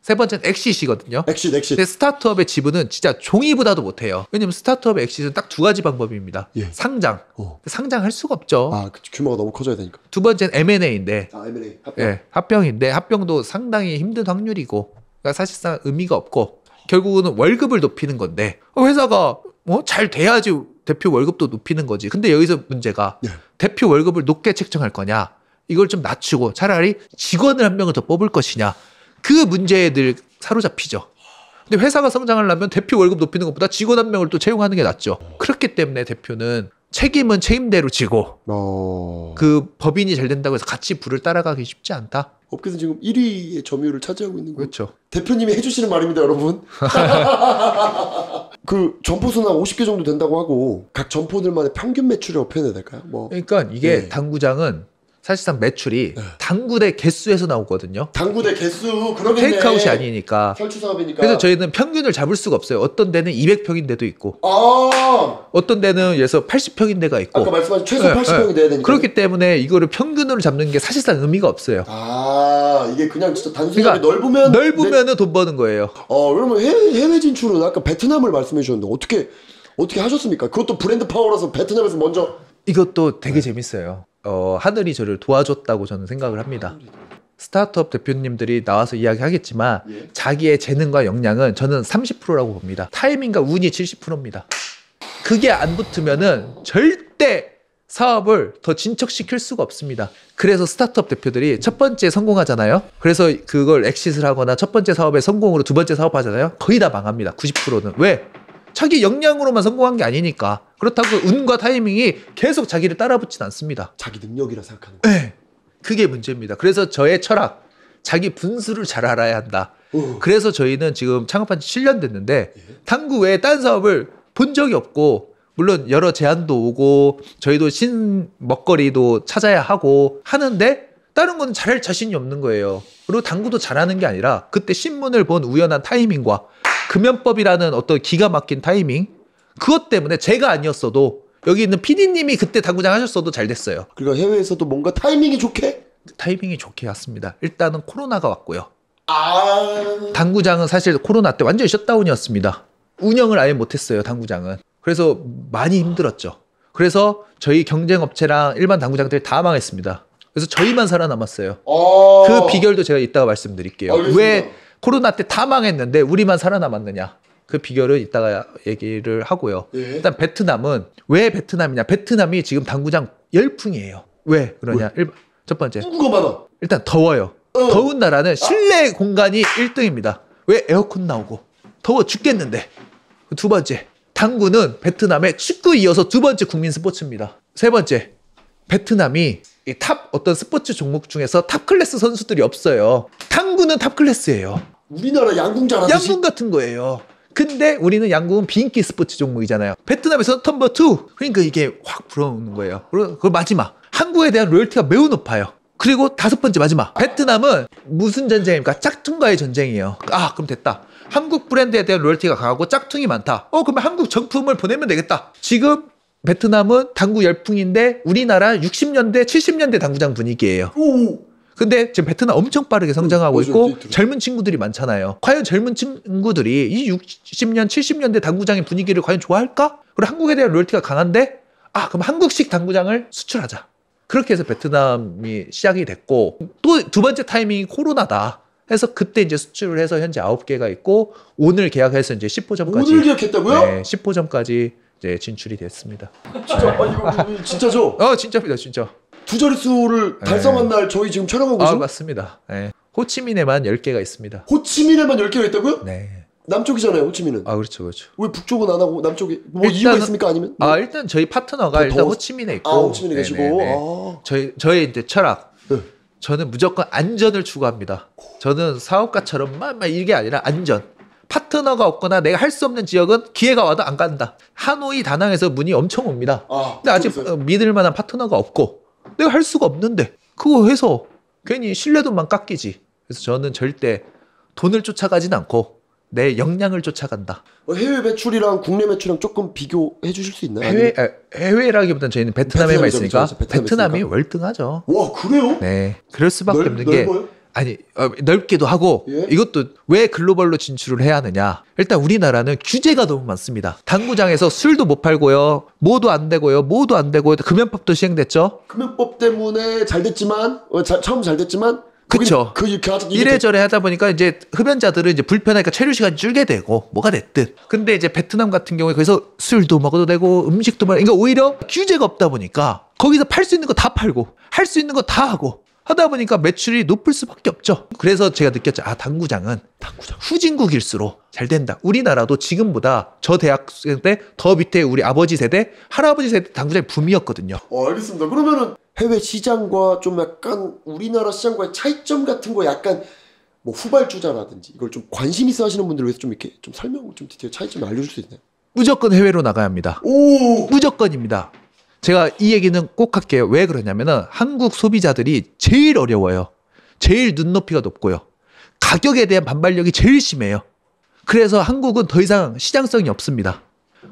세 번째는 엑싯이거든요. 엑싯. 근데 스타트업의 지분은 진짜 종이보다도 못해요. 왜냐면 스타트업의 엑싯은 딱 두 가지 방법입니다. 예. 상장. 상장할 수가 없죠. 아, 규모가 너무 커져야 되니까. 두 번째는 M&A인데. M&A 합병. 예, 합병인데 합병도 상당히 힘든 확률이고, 그러니까 사실상 의미가 없고 결국은 월급을 높이는 건데 회사가 잘 돼야지 대표 월급도 높이는 거지. 근데 여기서 문제가 대표 월급을 높게 책정할 거냐, 이걸 좀 낮추고 차라리 직원을 한 명을 더 뽑을 것이냐, 그 문제에 늘 사로잡히죠. 근데 회사가 성장하려면 대표 월급 높이는 것보다 직원 한 명을 또 채용하는 게 낫죠. 그렇기 때문에 대표는 책임은 책임대로 지고 그 법인이 잘 된다고 해서 같이 불을 따라가기 쉽지 않다. 업계에서 지금 1위의 점유율을 차지하고 있는 거예요. 그렇죠. 대표님이 해주시는 말입니다, 여러분. 그 점포수는 한 50개 정도 된다고 하고 각 점포들만의 평균 매출이라고 표현해야 될까요? 그러니까 이게 당구장은 사실상 매출이 당구대 개수에서 나오거든요. 당구대 개수, 그러겠네. 테이크아웃이 아니니까. 설치 사업이니까. 그래서 저희는 평균을 잡을 수가 없어요. 어떤 데는 200평인 데도 있고, 어떤 데는 예서 80평인 데가 있고. 아까 말씀하신 최소 80평이 돼야 되니까. 그렇기 때문에 이거를 평균으로 잡는 게 사실상 의미가 없어요. 이게 그냥 진짜 단순하게 넓으면은 돈 버는 거예요. 그러면 해외 진출은 아까 베트남을 말씀해 주셨는데 어떻게 하셨습니까? 그것도 브랜드 파워라서 베트남에서 먼저. 이것도 되게 재밌어요. 하늘이 저를 도와줬다고 저는 생각을 합니다. 스타트업 대표님들이 나와서 이야기하겠지만 자기의 재능과 역량은 저는 30%라고 봅니다. 타이밍과 운이 70%입니다. 그게 안 붙으면은 절대 사업을 더 진척시킬 수가 없습니다. 그래서 스타트업 대표들이 첫 번째 성공하잖아요. 그래서 그걸 엑싯을 하거나 첫 번째 사업의 성공으로 두 번째 사업 하잖아요. 거의 다 망합니다. 90%는. 왜? 자기 역량으로만 성공한 게 아니니까. 그렇다고 운과 타이밍이 계속 자기를 따라붙진 않습니다. 자기 능력이라 생각하는 거예요. 네. 그게 문제입니다. 그래서 저의 철학, 자기 분수를 잘 알아야 한다. 그래서 저희는 지금 창업한 지 7년 됐는데 당구 외에 딴 사업을 본 적이 없고, 물론 여러 제안도 오고 저희도 먹거리도 찾아야 하고 하는데 다른 건 잘할 자신이 없는 거예요. 그리고 당구도 잘하는 게 아니라 그때 신문을 본 우연한 타이밍과 금연법이라는 어떤 기가 막힌 타이밍, 그것 때문에 제가 아니었어도 여기 있는 PD님이 그때 당구장 하셨어도 잘 됐어요. 그러니까 해외에서도 뭔가 타이밍이 좋게 왔습니다. 일단은 코로나가 왔고요. 당구장은 사실 코로나 때 완전히 셧다운이었습니다. 운영을 아예 못했어요, 당구장은. 그래서 많이 힘들었죠. 그래서 저희 경쟁업체랑 일반 당구장들 다 망했습니다. 그래서 저희만 살아남았어요. 그 비결도 제가 이따가 말씀드릴게요. 알겠습니다. 왜 코로나 때 다 망했는데 우리만 살아남았느냐, 그 비결을 이따가 얘기를 하고요. 일단 베트남은 왜 베트남이냐, 베트남이 지금 당구장 열풍이에요. 왜 그러냐? 첫 번째, 인구가 많아. 일단 더워요. 더운 나라는 실내 공간이 1등입니다. 왜? 에어컨 나오고 더워 죽겠는데. 두 번째, 당구는 베트남의 축구 이어서 두 번째 국민 스포츠입니다. 세 번째, 베트남이 탑 어떤 스포츠 종목 중에서 탑 클래스 선수들이 없어요. 당구는 탑 클래스예요. 우리나라 양궁 잘하듯이. 양궁 같은 거예요. 근데 우리는 양궁은 비인기 스포츠 종목이잖아요. 베트남에서 넘버 2. 그러니까 이게 확 불어오는 거예요. 그리고 마지막, 한국에 대한 로열티가 매우 높아요. 그리고 다섯 번째, 마지막, 베트남은 무슨 전쟁입니까? 짝퉁과의 전쟁이에요. 그럼 됐다. 한국 브랜드에 대한 로열티가 강하고 짝퉁이 많다. 그러면 한국 정품을 보내면 되겠다. 지금 베트남은 당구 열풍인데 우리나라 60년대 70년대 당구장 분위기예요. 근데 지금 베트남 엄청 빠르게 성장하고 있고 젊은 친구들이 많잖아요. 과연 젊은 친구들이 이 60년 70년대 당구장의 분위기를 과연 좋아할까? 그리고 한국에 대한 로열티가 강한데 그럼 한국식 당구장을 수출하자. 그렇게 해서 베트남이 시작이 됐고, 또 두 번째 타이밍이 코로나다 해서 그때 이제 수출을 해서 현재 9개가 있고, 오늘 계약해서 이제 10호점까지. 오늘 계약했다고요? 네, 10호점까지 이제 진출이 됐습니다. 진짜? 이거 진짜죠? 진짜입니다, 진짜. 두 자릿수를 달성한 날 저희 지금 촬영하고 있죠? 맞습니다. 네. 호치민에만 10개가 있습니다. 호치민에만 10개가 있다고요? 네. 남쪽이잖아요, 호치민은. 그렇죠. 왜 북쪽은 안 하고 남쪽이 이유가 있습니까, 아니면? 일단 저희 파트너가 일단 호치민에 있고. 호치민에 계시고. 저의 이제 철학. 저는 무조건 안전을 추구합니다. 저는 사업가처럼만 이게 아니라 안전. 파트너가 없거나 내가 할 수 없는 지역은 기회가 와도 안 간다. 하노이, 다낭에서 문의 엄청 옵니다. 근데 아직 믿을 만한 파트너가 없고 내가 할 수가 없는데 그거 해서 괜히 신뢰도만 깎이지. 그래서 저는 절대 돈을 쫓아가진 않고 내 역량을 쫓아간다. 해외 매출이랑 국내 매출이랑 조금 비교해 주실 수 있나요? 해외라기보다는 저희는 베트남에만 있으니까 베트남이 월등하죠. 와, 그래요? 네, 그럴 수밖에 없는 게 아니 넓기도 하고 예? 이것도 왜 글로벌로 진출을 해야 하느냐. 일단 우리나라는 규제가 너무 많습니다. 당구장에서 술도 못 팔고요. 뭐도 안 되고요. 뭐도 안 되고 금연법도 시행됐죠. 금연법 때문에 잘 됐지만 처음 잘 됐지만 그쵸. 이래저래 하다 보니까 이제 흡연자들은 이제 불편하니까 체류 시간이 줄게 되고 뭐가 됐든. 근데 이제 베트남 같은 경우에 거기서 술도 먹어도 되고 음식도 먹어도 그러니까 오히려 규제가 없다 보니까 거기서 팔 수 있는 거 다 팔고 할 수 있는 거 다 하고 하다 보니까 매출이 높을 수밖에 없죠. 그래서 제가 느꼈죠. 아, 당구장은 후진국일수록 잘 된다. 우리나라도 지금보다 저 대학생 때 더 밑에 우리 아버지 세대, 할아버지 세대 당구장이 붐이었거든요. 알겠습니다. 그러면은 해외 시장과 좀 약간 우리나라 시장과의 차이점 같은 거 약간 뭐 후발주자라든지 이걸 좀 관심 있어 하시는 분들을 위해서 좀 이렇게 좀 설명을 좀 디테일 차이점을 알려줄 수 있나요? 무조건 해외로 나가야 합니다. 오! 무조건입니다. 제가 이 얘기는 꼭 할게요. 왜 그러냐면은 한국 소비자들이 제일 어려워요. 제일 눈높이가 높고요. 가격에 대한 반발력이 제일 심해요. 그래서 한국은 더 이상 시장성이 없습니다.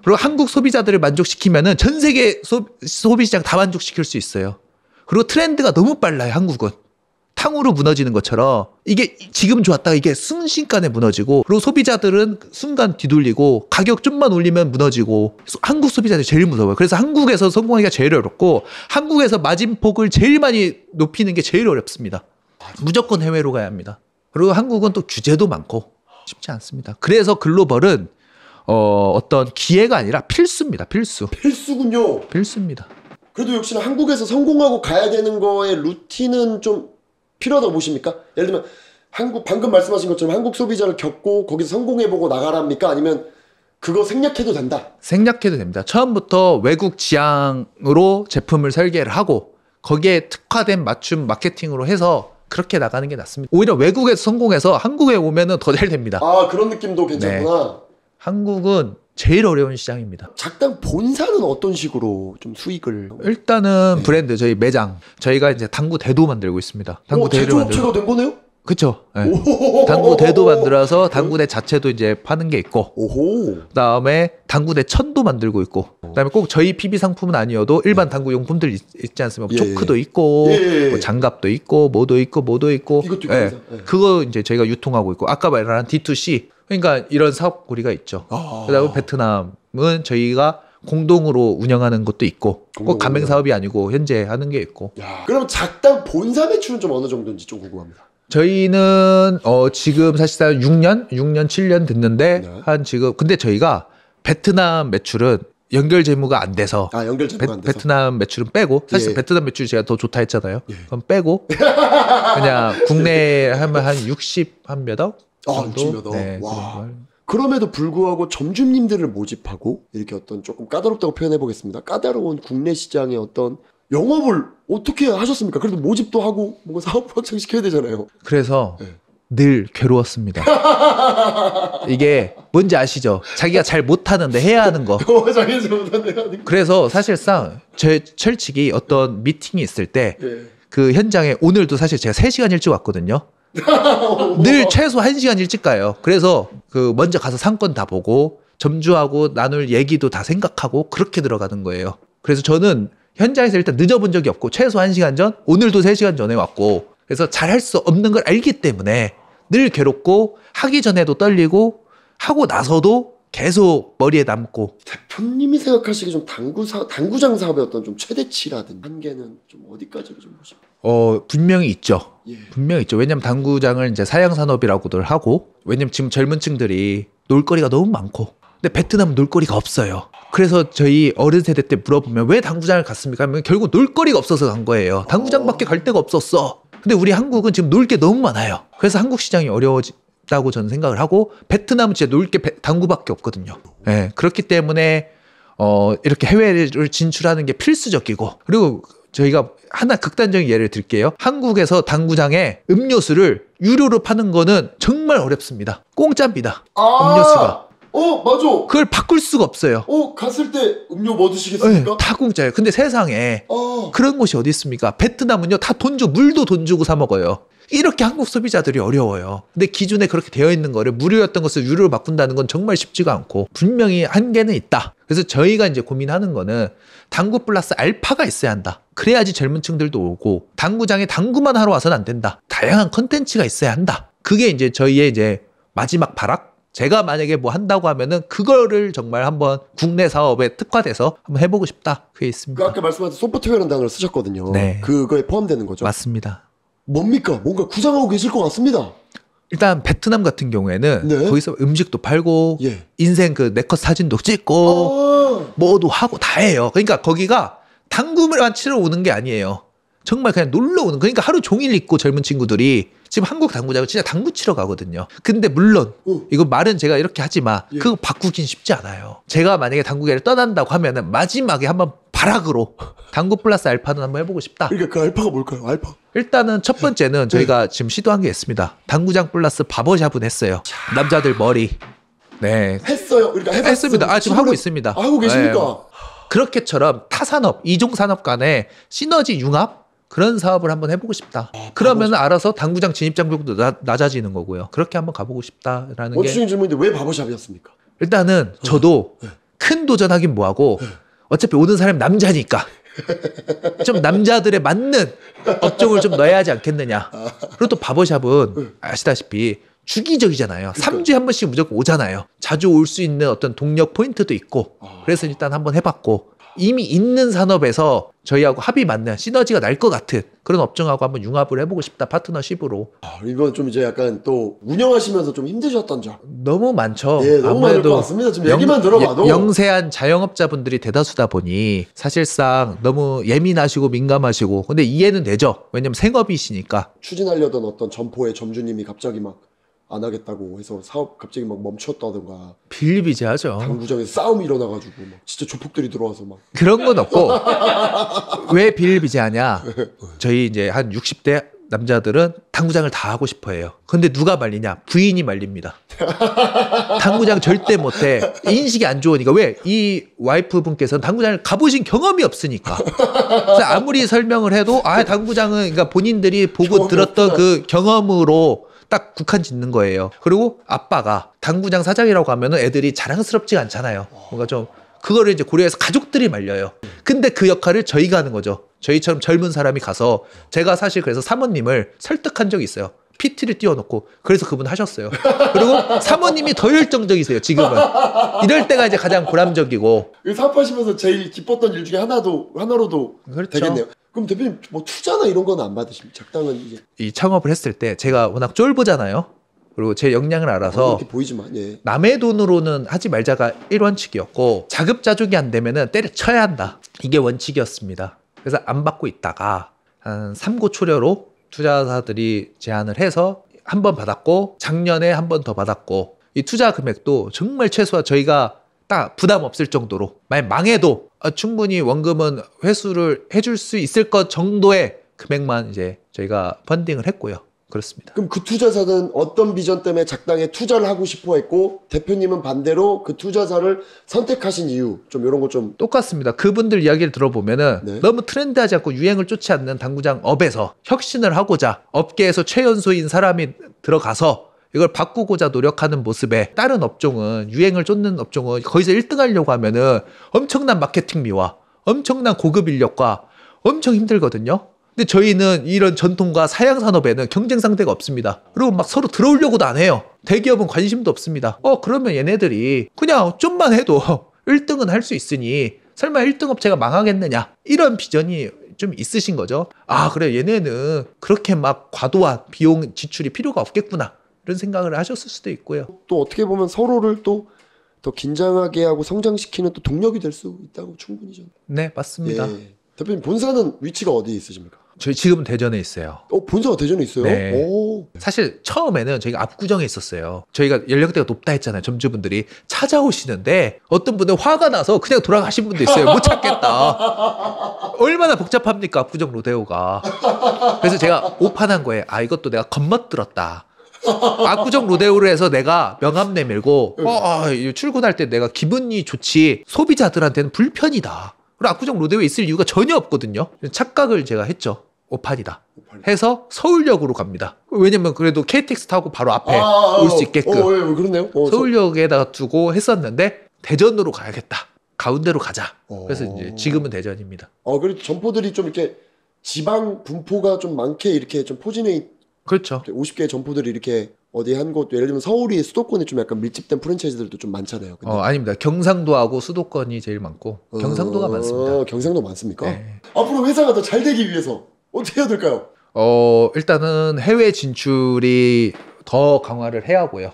그리고 한국 소비자들을 만족시키면은 전 세계 소비 시장 다 만족시킬 수 있어요. 그리고 트렌드가 너무 빨라요. 한국은. 탕후루 무너지는 것처럼 이게 지금 좋았다가 이게 순식간에 무너지고 그리고 소비자들은 순간 뒤돌리고 가격 좀만 올리면 무너지고 한국 소비자들이 제일 무서워요. 그래서 한국에서 성공하기가 제일 어렵고 한국에서 마진폭을 제일 많이 높이는 게 제일 어렵습니다. 무조건 해외로 가야 합니다. 그리고 한국은 또 규제도 많고 쉽지 않습니다. 그래서 글로벌은 어떤 기회가 아니라 필수입니다. 필수. 필수군요. 필수입니다. 그래도 역시나 한국에서 성공하고 가야 되는 거의 루틴은 좀 필요하다고 보십니까? 예를 들면 방금 말씀하신 것처럼 한국 소비자를 겪고 거기서 성공해보고 나가랍니까? 아니면 그거 생략해도 된다? 생략해도 됩니다. 처음부터 외국 지향으로 제품을 설계를 하고 거기에 특화된 맞춤 마케팅으로 해서 그렇게 나가는 게 낫습니다. 오히려 외국에서 성공해서 한국에 오면은 더 잘 됩니다. 아, 그런 느낌도 괜찮구나. 네. 한국은 제일 어려운 시장입니다. 작당 본사는 어떤 식으로 좀 수익을? 일단은 브랜드 저희 매장 저희가 이제 당구 대도 만들고 있습니다. 당구 대를 제조업체가 된 거네요? 그렇죠. 네. 당구 대도 만들어서 당구대 자체도 이제 파는 게 있고, 오호. 그다음에 당구대 천도 만들고 있고, 그다음에 꼭 저희 PB 상품은 아니어도 일반 당구 용품들 있지 않습니까? 예, 초크도 있고, 예. 뭐 장갑도 있고, 뭐도 있고. 이것도 있고. 예. 그거 이제 저희가 유통하고 있고, 아까 말한 D2C 그러니까 이런 사업 고리가 있죠. 그다음에 베트남은 저희가 공동으로 운영하는 것도 있고, 꼭 가맹 사업이 아니고 현재 하는 게 있고. 야, 그럼 작당 본사 매출은 좀 어느 정도인지 좀 궁금합니다. 저희는 지금 사실상 6년, 7년 됐는데 네. 한 지금 근데 저희가 베트남 매출은 연결 재무가 안 돼서 연결 재무가 안 돼서 베트남 매출은 빼고 사실 예. 베트남 매출이 제가 더 좋다 했잖아요. 예. 그럼 빼고 그냥 국내에 하면 한 60 한 몇 억? 60 몇 억. 네, 와. 그럼에도 불구하고 점주님들을 모집하고 이렇게 어떤 조금 까다롭다고 표현해 보겠습니다. 까다로운 국내 시장의 어떤 영업을 어떻게 하셨습니까? 그래도 모집도 하고 뭔가 사업 확장시켜야 되잖아요. 그래서 네. 늘 괴로웠습니다. 이게 뭔지 아시죠? 자기가 잘 못하는데 해야 하는 거. 자기가 잘 못하는데. 그래서 사실상 제 철칙이 어떤 미팅이 있을 때 그 네. 현장에 오늘도 사실 제가 3시간 일찍 왔거든요. 늘 최소 1시간 일찍 가요. 그래서 그 먼저 가서 상권 다 보고 점주하고 나눌 얘기도 다 생각하고 그렇게 들어가는 거예요. 그래서 저는 현장에서 일단 늦어본 적이 없고 최소 1시간 전, 오늘도 3시간 전에 왔고 그래서 잘할 수 없는 걸 알기 때문에 늘 괴롭고 하기 전에도 떨리고 하고 나서도 계속 머리에 남고. 대표님이 생각하시기에 좀 당구장 사업의 어떤 좀 최대치라든지 한계는 좀 어디까지로 좀 보십니까? 분명히 있죠. 예. 분명히 있죠. 왜냐면 당구장을 이제 사양산업이라고들 하고, 왜냐면 지금 젊은 층들이 놀거리가 너무 많고, 근데 베트남은 놀거리가 없어요. 그래서 저희 어른 세대 때 물어보면 왜 당구장을 갔습니까? 하면 결국 놀거리가 없어서 간 거예요. 당구장밖에 갈 데가 없었어. 근데 우리 한국은 지금 놀 게 너무 많아요. 그래서 한국 시장이 어려워졌다고 저는 생각을 하고, 베트남은 진짜 놀 게 당구밖에 없거든요. 네, 그렇기 때문에 이렇게 해외를 진출하는 게 필수적이고, 그리고 저희가 하나 극단적인 예를 들게요. 한국에서 당구장에 음료수를 유료로 파는 거는 정말 어렵습니다. 공짜입니다. 음료수가. 맞아. 그걸 바꿀 수가 없어요. 갔을 때 음료 뭐 드시겠습니까? 네, 다 공짜예요. 근데 세상에 그런 곳이 어디 있습니까? 베트남은요, 다 돈 주고, 물도 돈 주고 사 먹어요. 이렇게 한국 소비자들이 어려워요. 근데 기존에 그렇게 되어 있는 거를 무료였던 것을 유료로 바꾼다는 건 정말 쉽지가 않고 분명히 한계는 있다. 그래서 저희가 이제 고민하는 거는 당구 플러스 알파가 있어야 한다. 그래야지 젊은 층들도 오고, 당구장에 당구만 하러 와서는 안 된다. 다양한 컨텐츠가 있어야 한다. 그게 이제 저희의 이제 마지막 발악. 제가 만약에 뭐 한다고 하면은 그거를 정말 한번 국내 사업에 특화돼서 한번 해보고 싶다. 그게 있습니다. 그 아까 말씀하신 소프트웨어라는 단어를 쓰셨거든요. 네. 그거에 포함되는 거죠? 맞습니다. 뭡니까? 뭔가 구상하고 계실 것 같습니다. 일단 베트남 같은 경우에는 네. 거기서 음식도 팔고 예. 인생 그 네컷 사진도 찍고 뭐도 하고 다 해요. 그러니까 거기가 당구만 치러 오는 게 아니에요. 정말 그냥 놀러 오는. 그러니까 하루 종일 있고 젊은 친구들이 지금 한국 당구장은 진짜 당구 치러 가거든요. 근데 물론 이거 말은 제가 이렇게 하지만 예. 그거 바꾸긴 쉽지 않아요. 제가 만약에 당구계를 떠난다고 하면은 마지막에 한번 발악으로 당구 플러스 알파는 한번 해보고 싶다. 그러니까 그 알파가 뭘까요? 알파. 일단은 첫 번째는 저희가 지금 시도한 게 있습니다. 당구장 플러스 바버샵은 했어요. 남자들 머리. 네. 했어요. 그러니까 해봤어요. 했습니다. 아, 지금 하고 있습니다. 아, 하고 계십니까? 네. 그렇게처럼 타산업, 이종산업 간의 시너지 융합? 그런 사업을 한번 해보고 싶다. 그러면 알아서 당구장 진입장벽도 낮아지는 거고요. 그렇게 한번 가보고 싶다라는 게. 원칙적인 질문인데 왜 바버샵이었습니까? 일단은 저도 큰 도전하긴 뭐하고 어차피 오는 사람이 남자니까 좀 남자들에 맞는 업종을 좀 넣어야 하지 않겠느냐. 그리고 또 바버샵은 아시다시피 주기적이잖아요. 3주에 한 번씩 무조건 오잖아요. 자주 올 수 있는 어떤 동력 포인트도 있고 그래서 일단 한번 해봤고 이미 있는 산업에서 저희하고 합이 맞는 시너지가 날 것 같은 그런 업종하고 한번 융합을 해보고 싶다. 파트너십으로. 아, 이건 좀 이제 약간 또 운영하시면서 좀 힘드셨던 점. 너무 많죠. 예, 너무 많을 것 같습니다. 지금 얘기만 들어봐도. 영세한 자영업자분들이 대다수다 보니 사실상 너무 예민하시고 민감하시고 근데 이해는 되죠. 왜냐면 생업이시니까. 추진하려던 어떤 점포의 점주님이 갑자기 막 안 하겠다고 해서 사업 갑자기 막 멈췄다던가 비일비재하죠. 당구장에서 싸움이 일어나가지고 막 진짜 조폭들이 들어와서 막 그런 건 없고 왜 비일비재하냐. 저희 이제 한 60대 남자들은 당구장을 다 하고 싶어 해요. 근데 누가 말리냐? 부인이 말립니다. 당구장 절대 못해. 인식이 안 좋으니까. 왜? 이 와이프분께서는 당구장을 가보신 경험이 없으니까. 그래서 아무리 설명을 해도 당구장은 그러니까 본인들이 보고 들었던 그 경험으로 딱 국한 짓는 거예요. 그리고 아빠가 당구장 사장이라고 하면은 애들이 자랑스럽지가 않잖아요. 뭔가 좀 그거를 이제 고려해서 가족들이 말려요. 근데 그 역할을 저희가 하는 거죠. 저희처럼 젊은 사람이 가서 제가 사실 그래서 사모님을 설득한 적이 있어요. PT를 띄워놓고 그래서 그분 하셨어요. 그리고 사모님이 더 열정적이세요. 지금은 이럴 때가 이제 가장 보람적이고. 사업하시면서 제일 기뻤던 일 중에 하나로도 그렇죠. 되겠네요. 그럼 대표님 뭐 투자나 이런 거는 안 받으십니까? 적당한 이제 이 창업을 했을 때 제가 워낙 쫄보잖아요. 그리고 제 역량을 알아서 이렇게 보이지만 예. 남의 돈으로는 하지 말자가 1원칙이었고 자급자족이 안 되면은 때려쳐야 한다. 이게 원칙이었습니다. 그래서 안 받고 있다가 한 3고 초려로 투자사들이 제안을 해서 한 번 받았고 작년에 한 번 더 받았고 이 투자 금액도 정말 최소한 저희가 딱 부담 없을 정도로 만약 망해도 충분히 원금은 회수를 해줄 수 있을 것 정도의 금액만 이제 저희가 펀딩을 했고요. 그렇습니다. 그럼 그 투자사는 어떤 비전 때문에 작당에 투자를 하고 싶어 했고 대표님은 반대로 그 투자사를 선택하신 이유 좀 이런 거 좀 똑같습니다. 그분들 이야기를 들어보면은 네. 너무 트렌드하지 않고 유행을 쫓지 않는 당구장 업에서 혁신을 하고자 업계에서 최연소인 사람이 들어가서 이걸 바꾸고자 노력하는 모습에 다른 업종은 유행을 쫓는 업종은 거기서 1등 하려고 하면은 엄청난 마케팅비와 엄청난 고급 인력과 엄청 힘들거든요. 근데 저희는 이런 전통과 사양 산업에는 경쟁 상대가 없습니다. 그리고 막 서로 들어오려고도 안 해요. 대기업은 관심도 없습니다. 그러면 얘네들이 그냥 좀만 해도 1등은 할 수 있으니 설마 1등 업체가 망하겠느냐. 이런 비전이 좀 있으신 거죠. 그래 얘네는 그렇게 막 과도한 비용 지출이 필요가 없겠구나. 이런 생각을 하셨을 수도 있고요. 또 어떻게 보면 서로를 또 더 긴장하게 하고 성장시키는 또 동력이 될 수 있다고 충분히 좀. 네, 맞습니다. 예. 대표님 본사는 위치가 어디에 있으십니까? 저희 지금은 대전에 있어요. 본사가 대전에 있어요? 네. 오. 사실 처음에는 저희가 압구정에 있었어요. 저희가 연령대가 높다 했잖아요. 점주분들이 찾아오시는데 어떤 분은 화가 나서 그냥 돌아가신 분도 있어요. 못 찾겠다. 얼마나 복잡합니까 압구정 로데오가. 그래서 제가 오판한 거예요. 이것도 내가 겁먹들었다. 압구정 로데오를 해서 내가 명함 내밀고 출근할 때 내가 기분이 좋지 소비자들한테는 불편이다. 그리고 압구정 로데오에 있을 이유가 전혀 없거든요. 착각을 제가 했죠. 오판이다. 해서 서울역으로 갑니다. 왜냐면 그래도 KTX 타고 바로 앞에 올 수 있게끔. 예, 그렇네요. 서울역에다가 두고 했었는데 대전으로 가야겠다. 가운데로 가자. 그래서 이제 지금은 대전입니다. 그리고 점포들이 좀 이렇게 지방 분포가 좀 많게 이렇게 좀 포진해 그렇죠. 50개의 점포들이 이렇게 어디 한 곳, 예를 들면 서울이 수도권에 좀 약간 밀집된 프랜차이즈들도 좀 많잖아요. 근데. 아닙니다. 경상도하고 수도권이 제일 많고 경상도가 많습니다. 경상도 많습니까? 네. 앞으로 회사가 더 잘 되기 위해서 어떻게 해야 될까요? 일단은 해외 진출이 더 강화를 해야 하고요.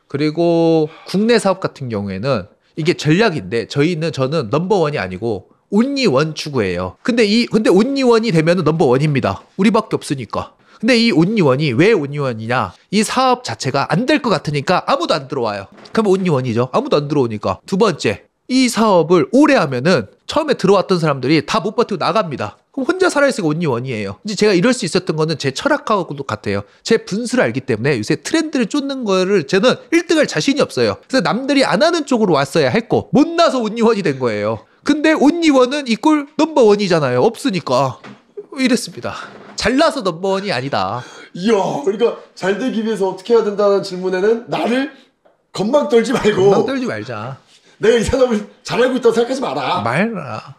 그리고 국내 사업 같은 경우에는 이게 전략인데 저는 넘버원이 아니고 온리원 추구해요. 근데 온리원이 되면은 넘버원입니다. 우리밖에 없으니까. 근데 이 온리원이 왜 온리원이냐? 이 사업 자체가 안 될 것 같으니까 아무도 안 들어와요. 그럼 온리원이죠. 아무도 안 들어오니까. 두 번째, 이 사업을 오래 하면은 처음에 들어왔던 사람들이 다 못 버티고 나갑니다. 그럼 혼자 살아있으니까 온리원이에요. 이제 제가 이럴 수 있었던 거는 제 철학하고도 같아요. 제 분수를 알기 때문에 요새 트렌드를 쫓는 거를 저는 1등할 자신이 없어요. 그래서 남들이 안 하는 쪽으로 왔어야 했고 못 나서 온리원이 된 거예요. 근데 온리원은 이꼴 넘버원이잖아요. 없으니까. 이랬습니다. 잘나서 넘버원이 아니다. 이야, 그러니까 잘 되기 위해서 어떻게 해야 된다는 질문에는 나를 건방 떨지 말고 건방 떨지 말자. 내가 이 사람을 잘 알고 있다고 생각하지 마라. 말라.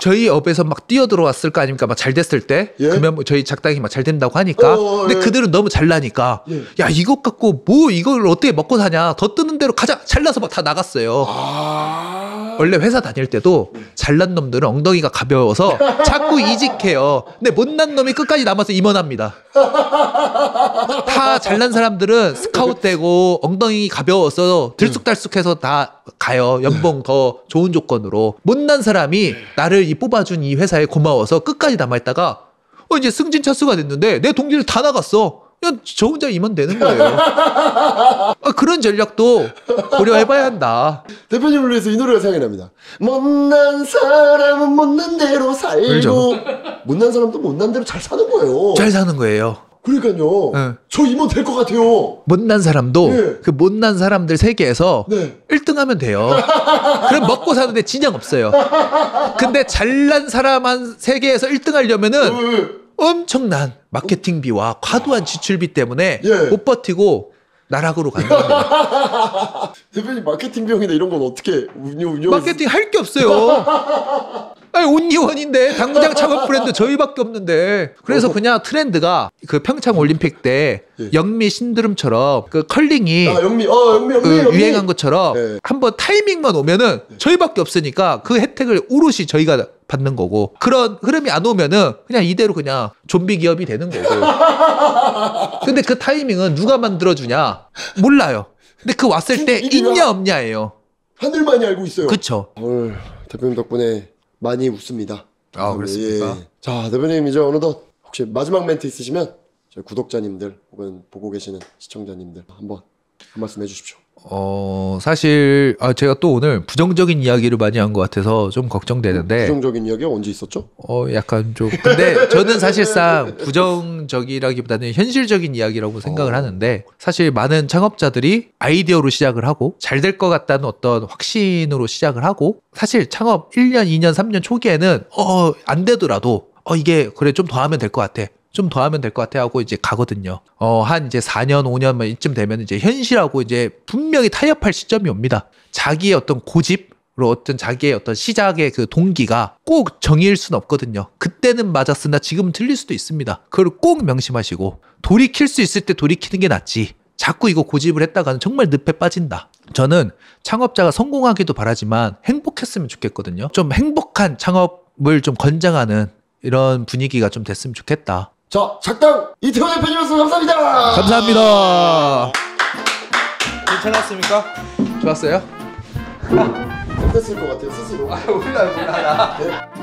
저희 업에서 막 뛰어들어왔을 거 아닙니까? 막 잘 됐을 때. 예? 그러면 뭐 저희 작당이 막 잘 된다고 하니까. 근데 예. 그들은 너무 잘나니까. 예. 야, 이것 갖고 뭐 이걸 어떻게 먹고 사냐. 더 뜨는 대로 가자. 잘나서 막 다 나갔어요. 원래 회사 다닐 때도 잘난 놈들은 엉덩이가 가벼워서 자꾸 이직해요. 근데 못난 놈이 끝까지 남아서 임원합니다. 다 잘난 사람들은 스카웃되고 엉덩이 가벼워서 들쑥달쑥해서 다 가요. 연봉 더 좋은 조건으로. 못난 사람이 나를 뽑아준 이 회사에 고마워서 끝까지 남아있다가 이제 승진차수가 됐는데 내 동기들 다 나갔어. 그냥 저 혼자 임원 되는 거예요. 그런 전략도 고려해봐야 한다. 대표님을 위해서 이 노래가 생각이 납니다. 못난 사람은 못난 대로 살고. 그렇죠. 못난 사람도 못난 대로 잘 사는 거예요. 잘 사는 거예요. 그러니까요. 네. 저 임원 될 것 같아요. 못난 사람도 네. 그 못난 사람들 세계에서 네. 1등 하면 돼요. 그럼 먹고 사는데 진영 없어요. 근데 잘난 사람 한 세계에서 1등 하려면은 엄청난 마케팅비와 과도한 지출비 때문에 예. 못 버티고 나락으로 가는 겁니다. 대표님 마케팅 비용이나 이런 건 어떻게 운영? 마케팅 할 게 없어요. 아니, 온리원인데 당구장 창업 브랜드 저희밖에 없는데. 그래서 그냥 트렌드가 그 평창 올림픽 때 예. 영미 신드롬처럼 그 컬링이 영미. 유행한 것처럼 예. 한번 타이밍만 오면은 저희밖에 없으니까 그 혜택을 오롯이 저희가 받는 거고, 그런 흐름이 안 오면은 그냥 이대로 그냥 좀비 기업이 되는 거고. 근데 그 타이밍은 누가 만들어주냐 몰라요. 근데 그 왔을 때 있냐 없냐예요. 하늘만이 알고 있어요. 그쵸. 오늘 대표님 덕분에 많이 웃습니다. 그렇습니까? 예. 자, 대표님 이제 어느덧 혹시 마지막 멘트 있으시면 저희 구독자님들 혹은 보고 계시는 시청자님들 한번 한 말씀 해주십시오. 사실 제가 또 오늘 부정적인 이야기를 많이 한 것 같아서 좀 걱정되는데. 부정적인 이야기가 언제 있었죠? 약간 좀. 근데 저는 사실상 부정적이라기보다는 현실적인 이야기라고 생각을 하는데, 사실 많은 창업자들이 아이디어로 시작을 하고 잘 될 것 같다는 어떤 확신으로 시작을 하고, 사실 창업 1년, 2년, 3년 초기에는 안 되더라도 이게 그래 좀 더 하면 될 것 같아. 좀 더 하면 될 것 같아 하고 이제 가거든요. 한 이제 4년, 5년 이쯤 되면 이제 현실하고 이제 분명히 타협할 시점이 옵니다. 자기의 어떤 고집으로 어떤 자기의 어떤 시작의 그 동기가 꼭 정의일 수는 없거든요. 그때는 맞았으나 지금은 틀릴 수도 있습니다. 그걸 꼭 명심하시고, 돌이킬 수 있을 때 돌이키는 게 낫지. 자꾸 이거 고집을 했다가는 정말 늪에 빠진다. 저는 창업자가 성공하기도 바라지만 행복했으면 좋겠거든요. 좀 행복한 창업을 좀 권장하는 이런 분위기가 좀 됐으면 좋겠다. 자, 작당 이태원 대표님이었습니다. 감사합니다. 감사합니다. 괜찮았습니까? 좋았어요? 어땠을 것 같아요, 스스로? 몰라. 네.